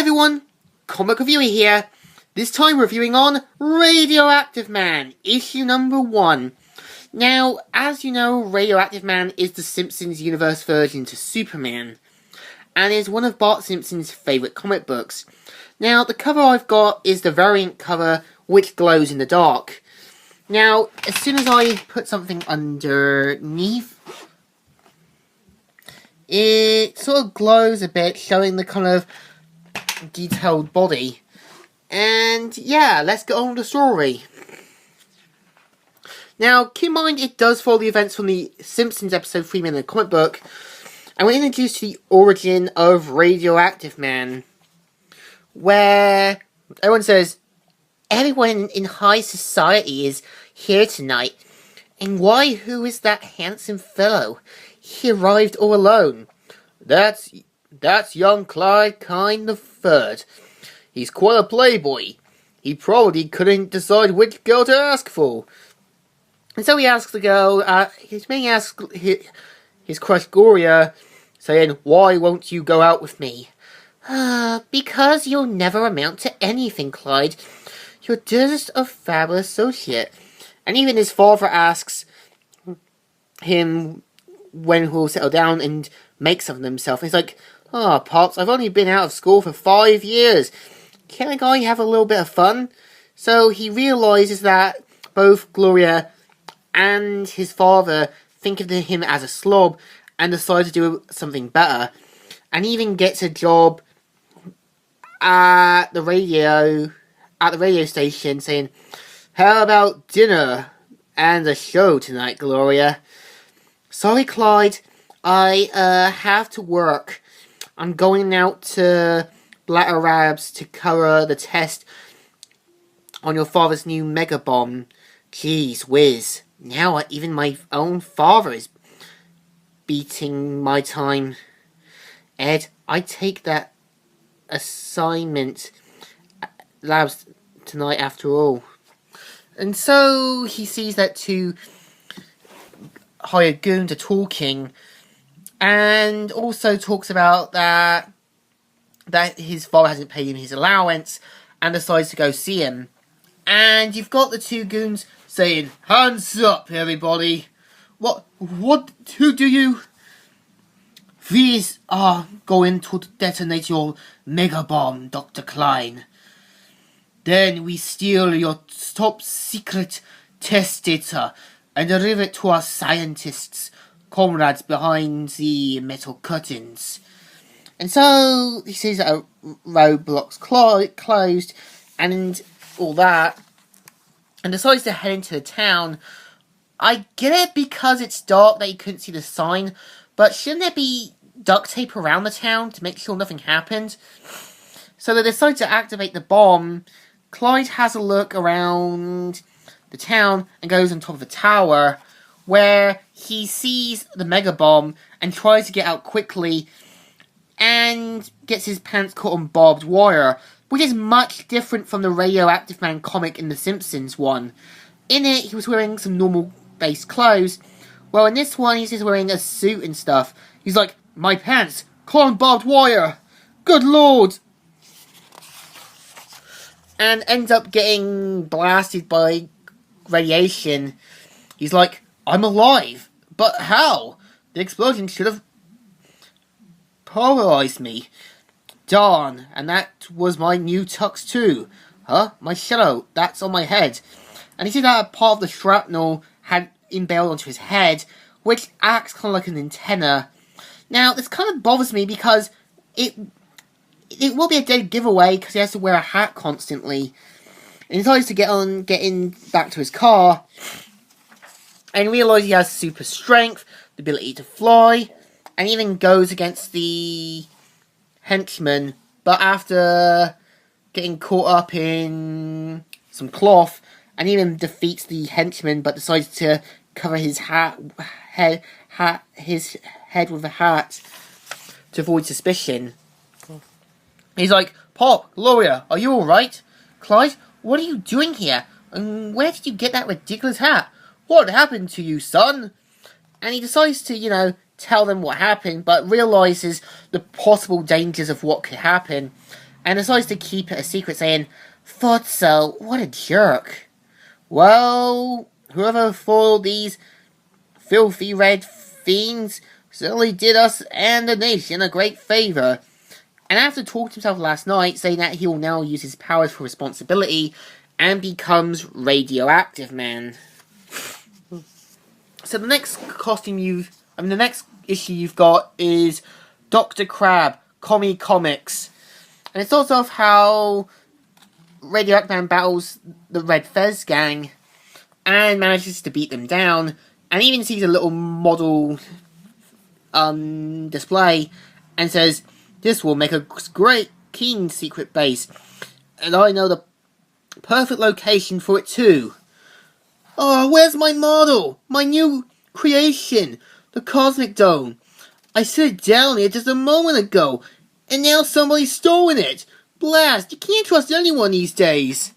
everyone, Comic Reviewer here. This time reviewing on Radioactive Man, issue number 1. Now, as you know, Radioactive Man is the Simpsons universe version to Superman, and is one of Bart Simpson's favourite comic books. Now, the cover I've got is the variant cover, which glows in the dark. Now, as soon as I put something underneath, it sort of glows a bit, showing the kind of detailed body. And yeah, let's get on with the story. Now, keep in mind it does follow the events from the Simpsons episode 3 in the comic book, and we're introduced to the origin of Radioactive Man, where everyone says, everyone in high society is here tonight, and why, who is that handsome fellow? He arrived all alone. That's young Clyde Kind the Third. He's quite a playboy. He probably couldn't decide which girl to ask for. And so he asks the girl, he asks his crush Gloria, saying, why won't you go out with me? Because you'll never amount to anything, Clyde. You're just a fabulous associate. And even his father asks him when he'll settle down and make something of himself. And he's like, Pops, I've only been out of school for 5 years. Can't a guy have a little bit of fun? So he realises that both Gloria and his father think of him as a slob and decide to do something better. And even gets a job at the radio station saying, how about dinner and a show tonight, Gloria? Sorry, Clyde, I have to work. I'm going out to Blatter Labs to cover the test on your father's new mega bomb. Jeez whiz, now even my own father is beating my time. Ed, I take that assignment labs tonight after all. And so he sees that two hired goons are talking, and also talks about that his father hasn't paid him his allowance, and decides to go see him. And you've got the two goons saying, hands up, everybody. Who do you? These are going to detonate your mega bomb, Dr. Klein. Then we steal your top secret test data and deliver it to our scientists, comrades behind the metal curtains. And so he sees that a roadblock's closed and all that, and decides to head into the town. I get it because it's dark that you couldn't see the sign, but shouldn't there be duct tape around the town to make sure nothing happened? So they decide to activate the bomb. Clyde has a look around the town and goes on top of a tower where he sees the mega bomb and tries to get out quickly and gets his pants caught on barbed wire, which is much different from the Radioactive Man comic in the Simpsons one. In it, he was wearing some normal base clothes, well in this one he's just wearing a suit and stuff. He's like, my pants caught on barbed wire! Good lord! And ends up getting blasted by radiation. He's like, I'm alive, but how? The explosion should have polarized me. Darn, and that was my new tux too. Huh? My cello, that's on my head. And he said that part of the shrapnel had impaled onto his head, which acts kind of like an antenna. Now, this kind of bothers me because it will be a dead giveaway because he has to wear a hat constantly. And he decides to get in back to his car and realises he has super strength, the ability to fly, and even goes against the henchman. But after getting caught up in some cloth, and even defeats the henchman, but decides to cover his head with a hat to avoid suspicion. He's like, Pop, Gloria, are you alright? Clyde, what are you doing here? And where did you get that ridiculous hat? What happened to you, son? And he decides to, tell them what happened, but realises the possible dangers of what could happen. and decides to keep it a secret, saying, "Thought so, what a jerk." Well, whoever fooled these filthy red fiends certainly did us and the nation a great favour. And after talking to himself last night, saying that he will now use his powers for responsibility, and becomes Radioactive Man. So the next the next issue you've got is Dr. Crab, Comics. And it starts off how Radioactive Man battles the Red Fez gang and manages to beat them down, and even sees a little model display and says, "This will make a great keen secret base, and I know the perfect location for it too." "Oh, where's my model? My new creation, the Cosmic Dome. I set it down here just a moment ago, and now somebody's stolen it. Blast, you can't trust anyone these days."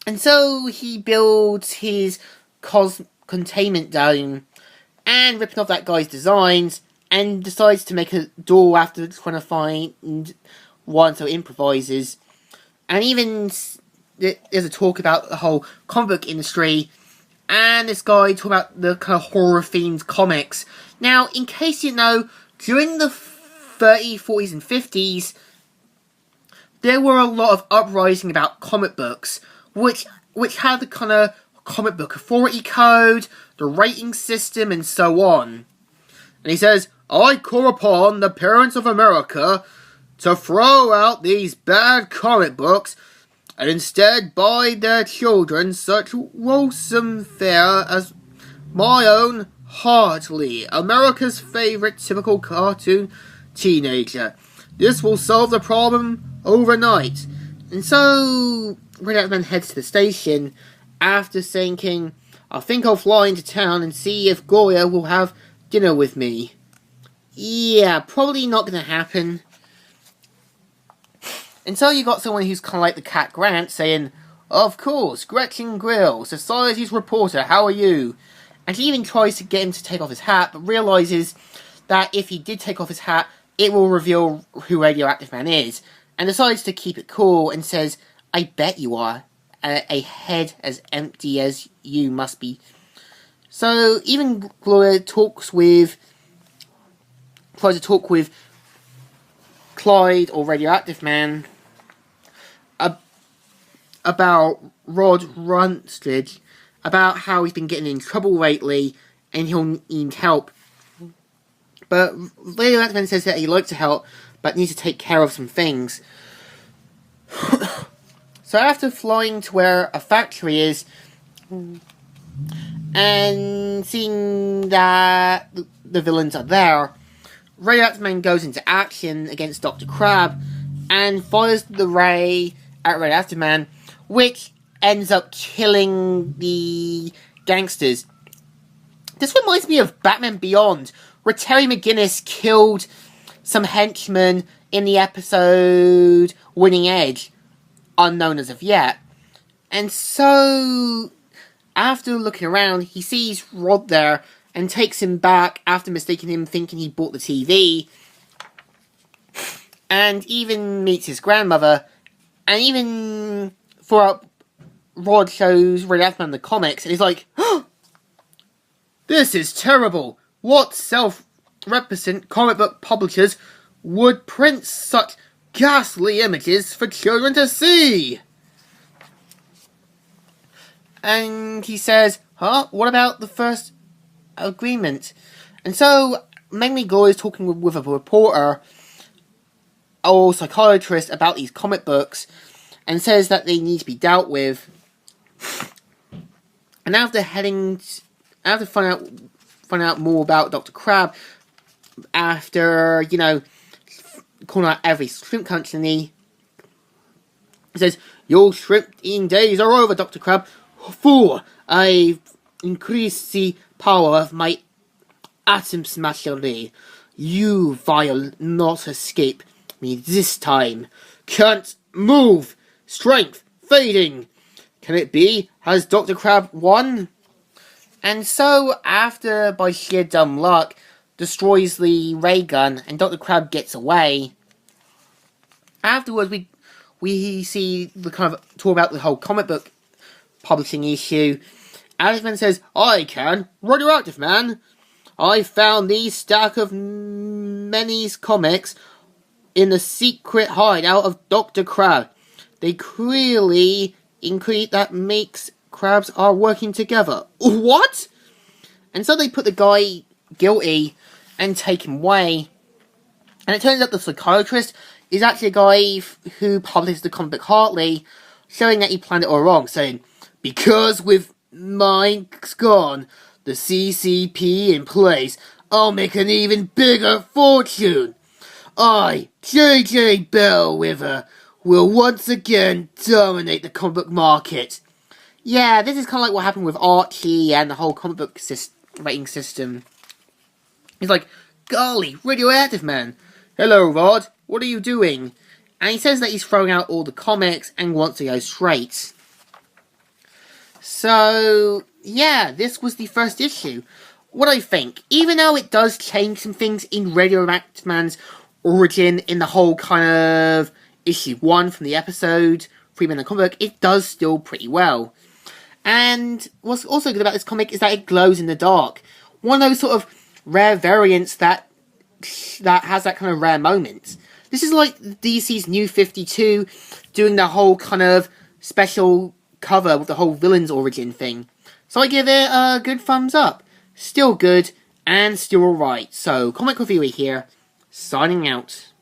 And so he builds his containment dome, and ripping off that guy's designs, and decides to make a door after trying to find one, so improvises. And even there's a talk about the whole comic book industry, and this guy talking about the kind of horror-themed comics. Now, in case you know, during the 30s, 40s, and 50s, there were a lot of uprising about comic books, which had the kind of comic book authority code, the rating system, and so on. And he says, "I call upon the parents of America to throw out these bad comic books and instead buy their children such wholesome fare as my own Hartley, America's favorite typical cartoon teenager. This will solve the problem overnight." And so Radioactive Man heads to the station after thinking, "I think I'll fly into town and see if Gloria will have dinner with me." Yeah, probably not going to happen. And so you got someone who's kind of like the Cat Grant saying, "Of course, Gretchen Grill, Society's reporter, how are you?" And she even tries to get him to take off his hat, but realises that if he did take off his hat, it will reveal who Radioactive Man is, and decides to keep it cool and says, "I bet you are. A head as empty as you must be." So even Gloria tries to talk with Clyde or Radioactive Man about Rod Runstridge, about how he's been getting in trouble lately and he'll need help. But Radioactive Man says that he'd like to help, but needs to take care of some things. So after flying to where a factory is, and seeing that the villains are there, Radioactive Man goes into action against Dr. Crab, and fires the ray at Radioactive Man, which ends up killing the gangsters. This reminds me of Batman Beyond, where Terry McGinnis killed some henchmen in the episode Winning Edge, unknown as of yet. And so, after looking around, he sees Rod there and takes him back after mistaking him thinking he bought the TV. And even meets his grandmother. And even throughout, Rod shows Radioactive Man the comics, and he's like, "Oh, this is terrible. What self-represent comic book publishers would print such ghastly images for children to see?" And he says, "Huh? What about the first agreement?" And so, mainly Gloria is talking with a reporter or psychiatrist about these comic books, and says that they need to be dealt with. And after finding out more about Dr. Crab, after, calling out every shrimp company, he says, "Your shrimp eating days are over, Dr. Crab. Fool, I've increased the power of my atom smashery. You will not escape me this time. Can't move. Strength fading. Can it be? Has Dr. Crab won?" And so, after, by sheer dumb luck, destroys the ray gun and Dr. Crab gets away, Afterwards, we see the kind of talk about the whole comic book publishing issue. Radioactive Man says, "I can, Radioactive Man. I found these stack of many comics in the secret hideout of Dr. Crab. They clearly include that makes crabs are working together." What? And so they put the guy guilty and take him away. And it turns out the psychiatrist is actually a guy who published the comic book Hartley, showing that he planned it all wrong, saying, "Because with Mike's gone, the CCP in place, I'll make an even bigger fortune. I, J.J. Bellwether, will once again dominate the comic book market." Yeah, this is kind of like what happened with Archie and the whole comic book rating system. He's like, "Golly, Radioactive Man. Hello, Rod. What are you doing?" And he says that he's throwing out all the comics and wants to go straight. So, yeah, this was the first issue. What I think, even though it does change some things in Radioactive Man's origin in the whole kind of issue 1 from the episode, Freeman the comic book, it does still pretty well. And what's also good about this comic is that it glows in the dark. One of those sort of rare variants that has that kind of rare moment. This is like DC's New 52 doing the whole kind of special cover with the whole villain's origin thing. So I give it a good thumbs up. Still good and still alright. So, Comic Reviewer here, signing out.